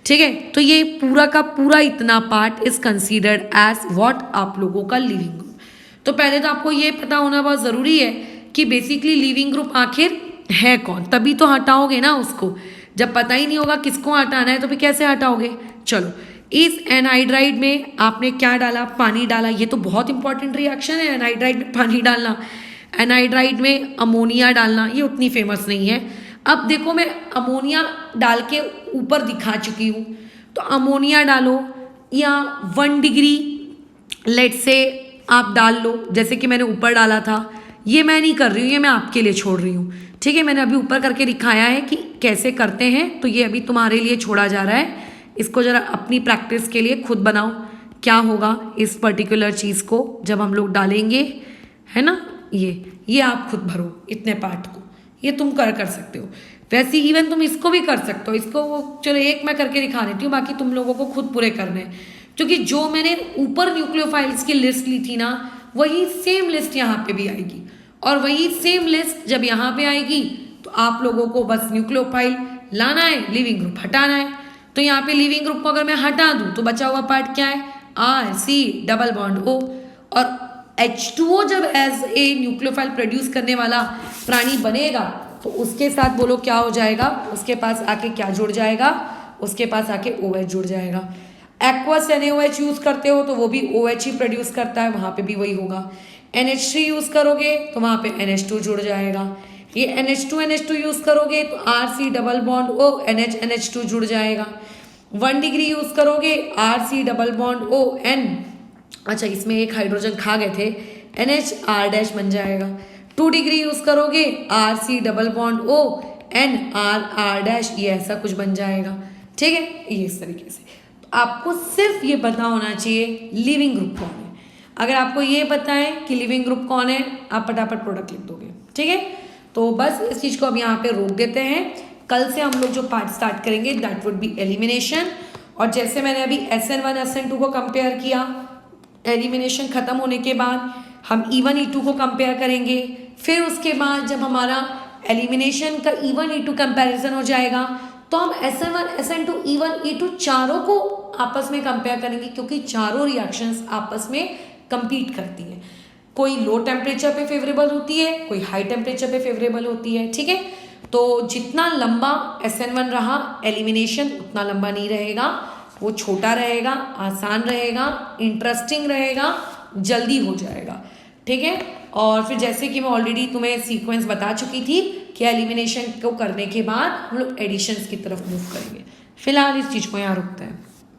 ठीक है। तो ये पूरा का पूरा इतना part is considered as what, आप लोगों का लिविंग ग्रुप। तो पहले तो आपको ये पता होना बहुत ज़रूरी है कि बेसिकली लिविंग ग्रुप आखिर है कौन, तभी तो हटाओगे ना उसको। जब पता ही नहीं होगा किसको हटाना है तो फिर कैसे हटाओगे। चलो, इस एनहाइड्राइड में आपने क्या डाला, पानी डाला, ये तो बहुत इंपॉर्टेंट रिएक्शन है एनहाइड्राइड में पानी डालना। एनहाइड्राइड में अमोनिया डालना, ये उतनी फेमस नहीं है। अब देखो, मैं अमोनिया डाल के ऊपर दिखा चुकी हूँ, तो अमोनिया डालो या 1 डिग्री लेट से आप डाल लो, जैसे कि मैंने ऊपर डाला था। ये मैं नहीं कर रही हूँ, ये मैं आपके लिए छोड़ रही हूँ, ठीक है। मैंने अभी ऊपर करके दिखाया है कि कैसे करते हैं, तो ये अभी तुम्हारे लिए छोड़ा जा रहा है। इसको जरा अपनी प्रैक्टिस के लिए खुद बनाओ, क्या होगा इस पर्टिकुलर चीज़ को जब हम लोग डालेंगे, है ना। ये आप खुद भरो इतने पार्ट को, ये तुम कर सकते हो। वैसे इवन तुम इसको भी कर सकते हो, इसको चलो एक मैं करके दिखा देती हूँ, बाकी तुम लोगों को खुद पूरे करने हैं। क्योंकि जो मैंने ऊपर न्यूक्लियोफाइल्स की लिस्ट ली थी ना, वही सेम लिस्ट यहाँ पे भी आएगी, और वही सेम लिस्ट जब यहाँ पे आएगी तो आप लोगों को बस न्यूक्लियोफाइल लाना है, लिविंग ग्रुप हटाना है। तो यहाँ पे लिविंग ग्रुप को अगर मैं हटा दूँ तो बचा हुआ पार्ट क्या है, RC डबल बॉन्ड O, और H2O जब एज ए न्यूक्लियोफाइल प्रोड्यूस करने वाला प्राणी बनेगा तो उसके साथ बोलो क्या हो जाएगा, उसके पास आके क्या जुड़ जाएगा, उसके पास आके OH जुड़ जाएगा। एक्वस NaOH यूज करते हो तो वो भी OH ही प्रोड्यूस करता है, वहाँ पे भी वही होगा। NH3 यूज करोगे तो वहाँ पे NH2 जुड़ जाएगा। ये NH2 यूज करोगे तो RC double bond O NH2 जुड़ जाएगा। 1 डिग्री यूज करोगे RC double bond O N, अच्छा इसमें एक हाइड्रोजन खा गए थे, NHR- बन जाएगा। 2 डिग्री यूज करोगे RC double bond O NR- ये ऐसा कुछ बन जाएगा, ठीक है। ये इस तरीके से तो आपको सिर्फ ये पता होना चाहिए लिविंग ग्रुप कौन है। अगर आपको ये पता है कि लिविंग ग्रुप कौन है, आप फटाफट प्रोडक्ट लिख दोगे, ठीक है। तो बस इस चीज़ को अब यहाँ पे रोक देते हैं। कल से हम लोग जो पार्ट स्टार्ट करेंगे दैट वुड बी एलिमिनेशन। और जैसे मैंने अभी SN1 SN2 को कंपेयर किया, एलिमिनेशन खत्म होने के बाद हम E1 E2 को कंपेयर करेंगे। फिर उसके बाद जब हमारा एलिमिनेशन का E1 E2 कंपैरिजन हो जाएगा तो हम SN1 SN2 E1 E2 चारों को आपस में कंपेयर करेंगे, क्योंकि चारों रिएक्शंस आपस में compete करती है। कोई लो टेम्परेचर पे फेवरेबल होती है, कोई हाई टेम्परेचर पे फेवरेबल होती है, ठीक है। तो जितना लंबा SN1 रहा एलिमिनेशन उतना लंबा नहीं रहेगा, वो छोटा रहेगा, आसान रहेगा, इंटरेस्टिंग रहेगा, जल्दी हो जाएगा, ठीक है। और फिर जैसे कि मैं ऑलरेडी तुम्हें सीक्वेंस बता चुकी थी कि एलिमिनेशन को करने के बाद हम लोग एडिशंस की तरफ मूव करेंगे। फिलहाल इस चीज़ को यहाँ रुकते हैं।